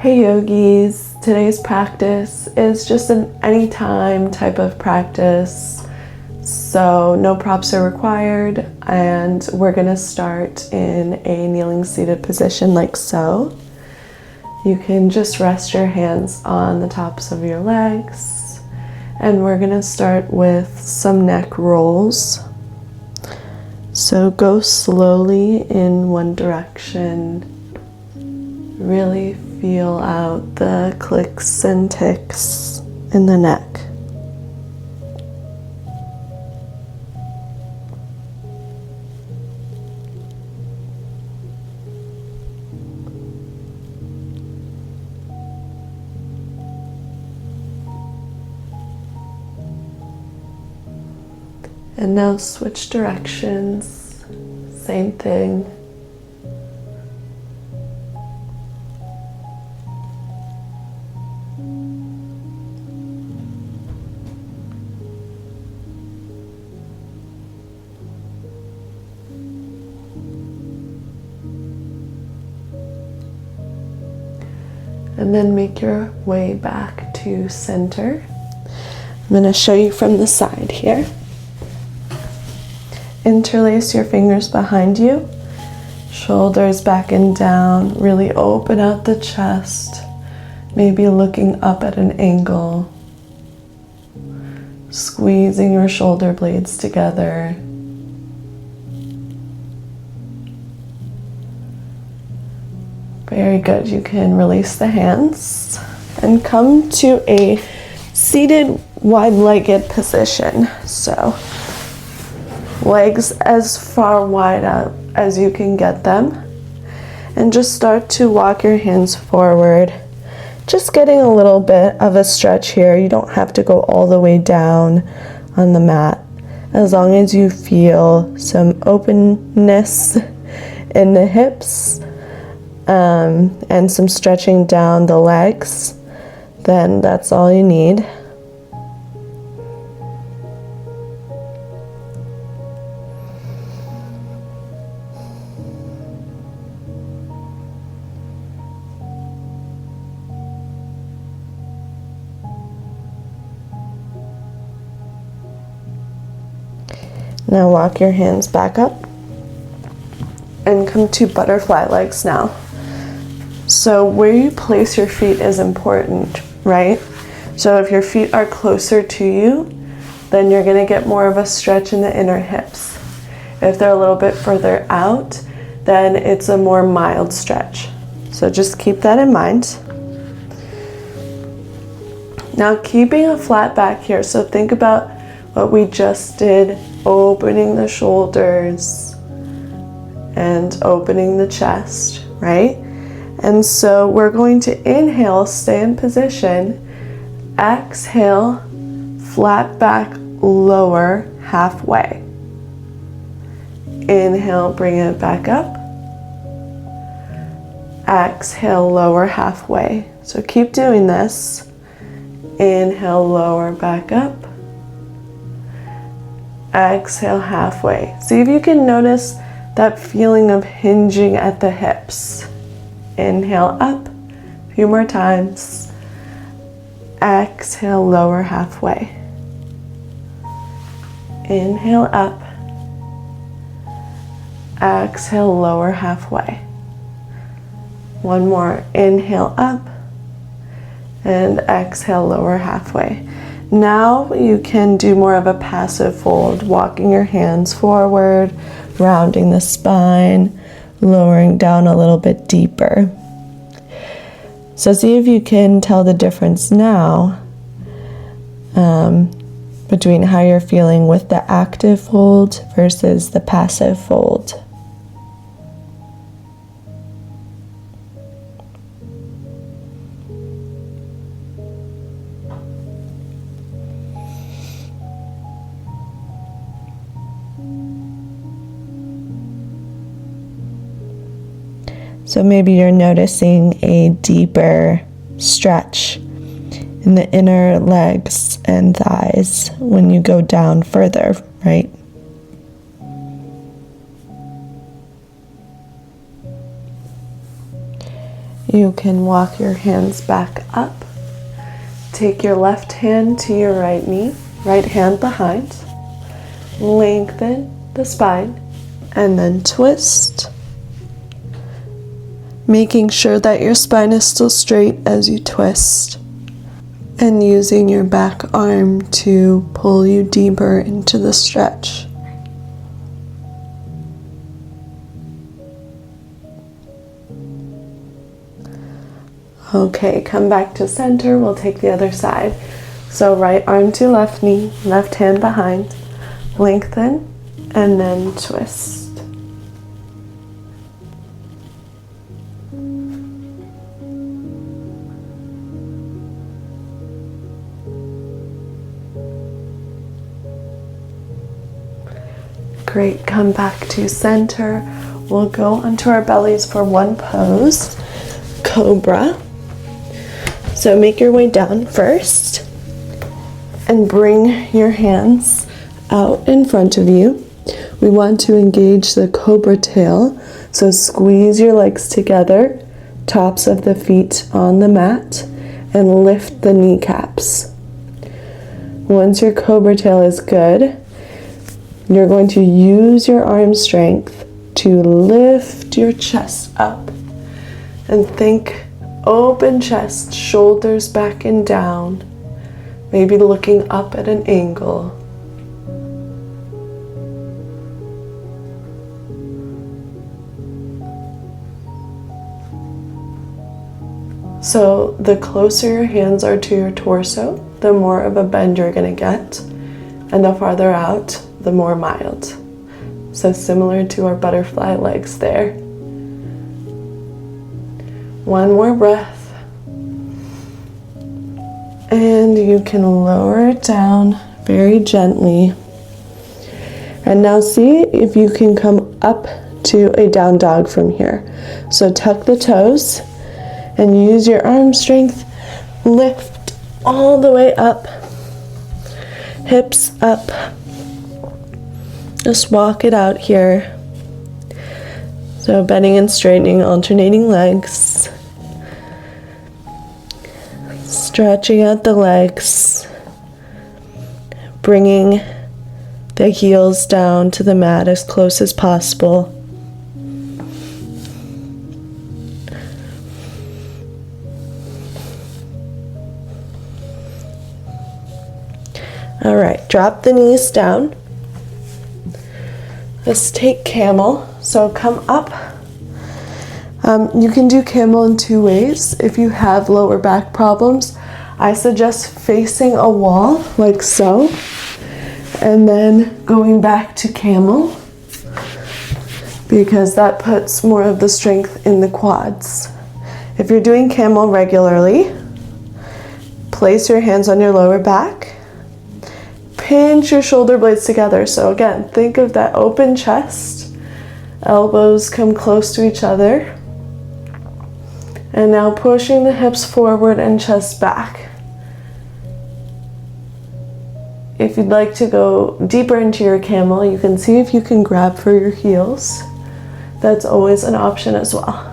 Hey yogis, today's practice is just an anytime type of practice, so no props are required, and we're gonna start in a kneeling seated position like so. You can just rest your hands on the tops of your legs, and we're gonna start with some neck rolls. So go slowly in one direction. Really feel out the clicks and ticks in the neck. And now switch directions, same thing. And then make your way back to center. I'm going to show you from the side here. Interlace your fingers behind you, shoulders back and down. Really open out the chest, maybe looking up at an angle. Squeezing your shoulder blades together. Very good. You can release the hands and come to a seated wide-legged position. So legs as far wide out as you can get them. And just start to walk your hands forward. Just getting a little bit of a stretch here. You don't have to go all the way down on the mat. As long as you feel some openness in the hips, and some stretching down the legs, then that's all you need. Now walk your hands back up and come to butterfly legs now. So where you place your feet is important, right? So if your feet are closer to you, then you're going to get more of a stretch in the inner hips. If they're a little bit further out, then it's a more mild stretch. So just keep that in mind. Now keeping a flat back here, so think about what we just did, opening the shoulders and opening the chest, right? And so we're going to inhale, stay in position, exhale, flat back, lower halfway. Inhale, bring it back up. Exhale, lower halfway. So keep doing this. Inhale, lower back up. Exhale, halfway. See if you can notice that feeling of hinging at the hips. Inhale up, a few more times. Exhale, lower halfway. Inhale up. Exhale, lower halfway. One more. Inhale up. And exhale, lower halfway. Now you can do more of a passive fold, walking your hands forward, rounding the spine, lowering down a little bit deeper. So see if you can tell the difference now between how you're feeling with the active fold versus the passive fold. So maybe you're noticing a deeper stretch in the inner legs and thighs when you go down further, right? You can walk your hands back up. Take your left hand to your right knee, right hand behind. Lengthen the spine and then twist. Making sure that your spine is still straight as you twist. And using your back arm to pull you deeper into the stretch. Okay, come back to center. We'll take the other side. So right arm to left knee, left hand behind. Lengthen and then twist. Great, come back to center. We'll go onto our bellies for one pose, Cobra. So make your way down first and bring your hands out in front of you. We want to engage the Cobra tail, so squeeze your legs together, tops of the feet on the mat, and lift the kneecaps. Once your Cobra tail is good, you're going to use your arm strength to lift your chest up. And think open chest, shoulders back and down. Maybe looking up at an angle. So the closer your hands are to your torso, the more of a bend you're going to get. And the farther out, the more mild. So similar to our butterfly legs there. One more breath. And you can lower it down very gently. And now see if you can come up to a down dog from here. So tuck the toes and use your arm strength. Lift all the way up. Hips up. Just walk it out here. So bending and straightening, alternating legs. Stretching out the legs. Bringing the heels down to the mat as close as possible. All right, drop the knees down. Let's take camel. So come up. You can do camel in two ways. If you have lower back problems, I suggest facing a wall like so, and then going back to camel, because that puts more of the strength in the quads. If you're doing camel regularly, place your hands on your lower back. Pinch your shoulder blades together. So again, think of that open chest. Elbows come close to each other. And now pushing the hips forward and chest back. If you'd like to go deeper into your camel, you can see if you can grab for your heels. That's always an option as well.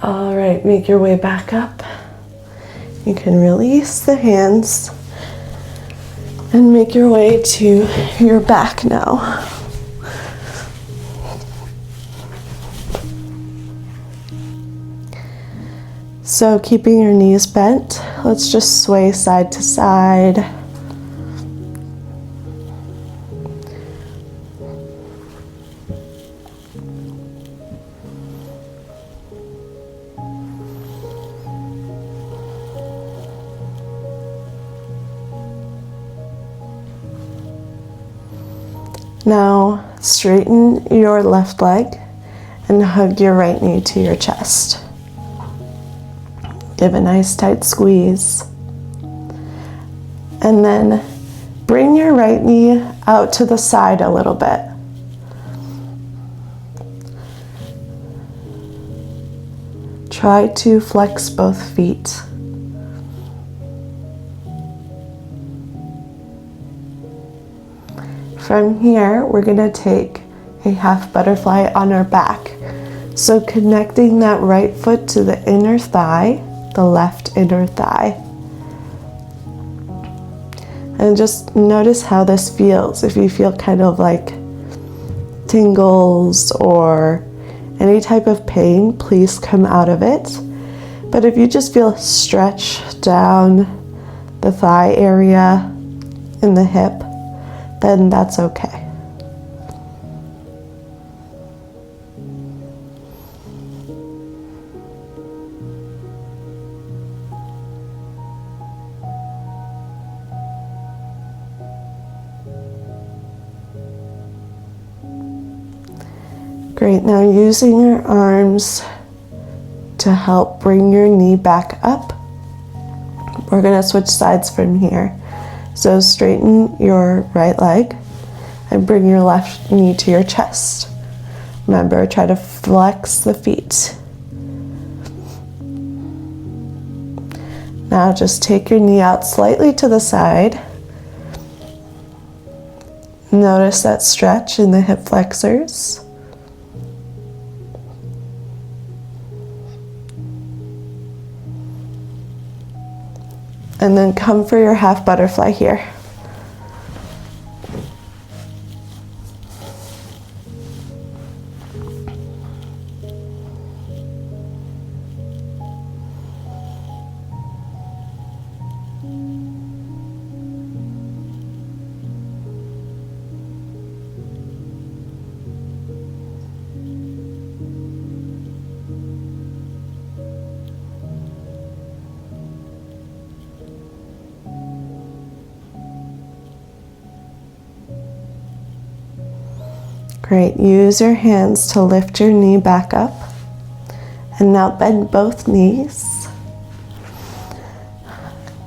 All right, make your way back up. You can release the hands and make your way to your back now. So keeping your knees bent, let's just sway side to side. Now straighten your left leg and hug your right knee to your chest. Give a nice tight squeeze. And then bring your right knee out to the side a little bit. try to flex both feet. From here, we're going to take a half butterfly on our back. So connecting that right foot to the inner thigh, the left inner thigh. And just notice how this feels. If you feel kind of like tingles or any type of pain, please come out of it. But if you just feel stretch down the thigh area in the hip, then that's okay. Great, now using your arms to help bring your knee back up, we're going to switch sides from here. So straighten your right leg and bring your left knee to your chest. Remember, try to flex the feet. Now just take your knee out slightly to the side. Notice that stretch in the hip flexors. And then come for your half butterfly here. Great, use your hands to lift your knee back up. And now bend both knees.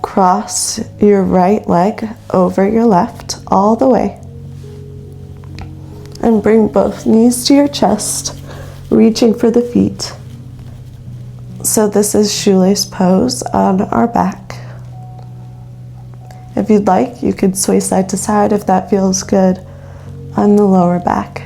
Cross your right leg over your left all the way. And bring both knees to your chest, reaching for the feet. So this is shoelace pose on our back. If you'd like, you could sway side to side if that feels good on the lower back.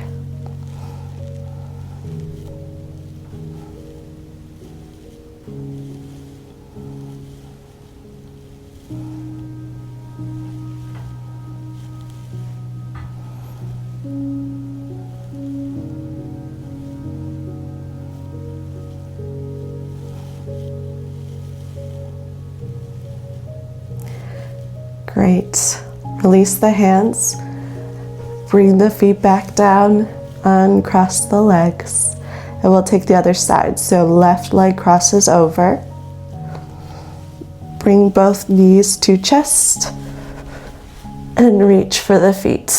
Great. Release the hands. Bring the feet back down, uncross the legs. And we'll take the other side. So left leg crosses over. Bring both knees to chest and reach for the feet.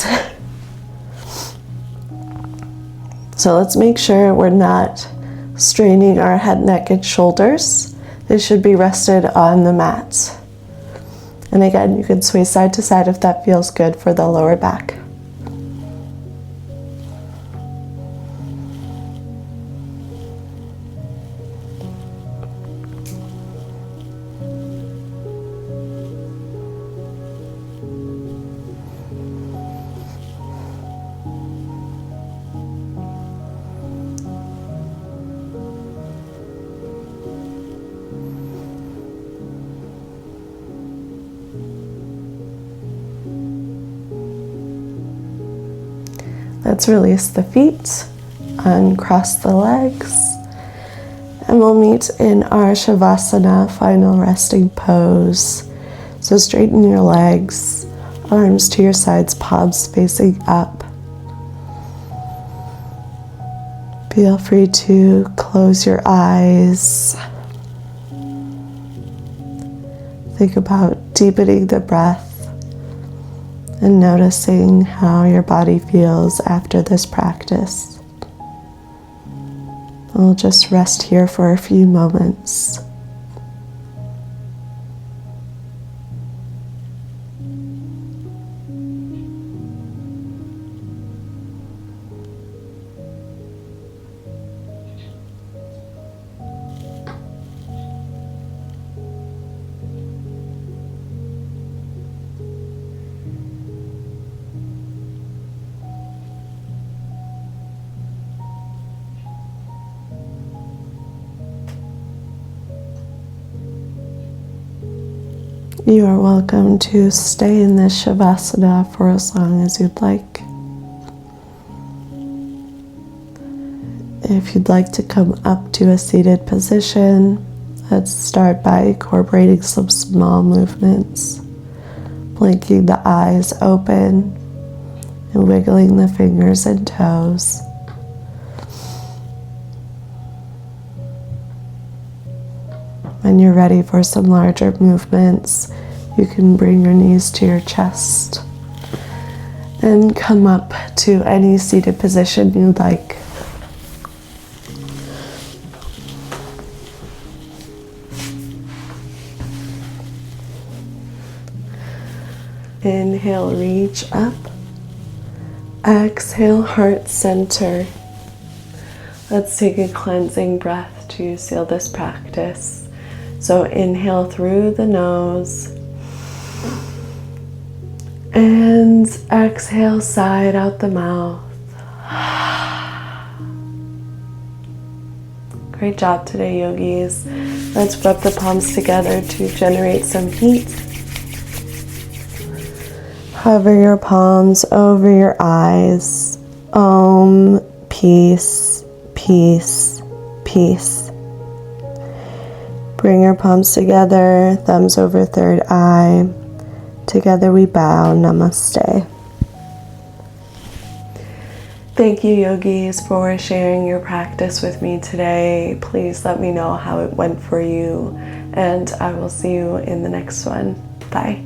So let's make sure we're not straining our head, neck, and shoulders. They should be rested on the mat. And again, you can sway side to side if that feels good for the lower back. Let's release the feet, uncross the legs, and we'll meet in our savasana, final resting pose. So straighten your legs, arms to your sides, palms facing up. Feel free to close your eyes. Think about deepening the breath and noticing how your body feels after this practice. We'll just rest here for a few moments. You are welcome to stay in this savasana for as long as you'd like. If you'd like to come up to a seated position, let's start by incorporating some small movements, blinking the eyes open and wiggling the fingers and toes. When you're ready for some larger movements, you can bring your knees to your chest and come up to any seated position you'd like. Inhale, reach up. Exhale, heart center. Let's take a cleansing breath to seal this practice. So inhale through the nose and exhale, side out the mouth. Great job today, yogis. Let's rub the palms together to generate some heat. Hover your palms over your eyes. Om, peace, peace, peace. Bring your palms together, thumbs over third eye. Together we bow, namaste. Thank you, yogis, for sharing your practice with me today. Please let me know how it went for you, and I will see you in the next one. Bye.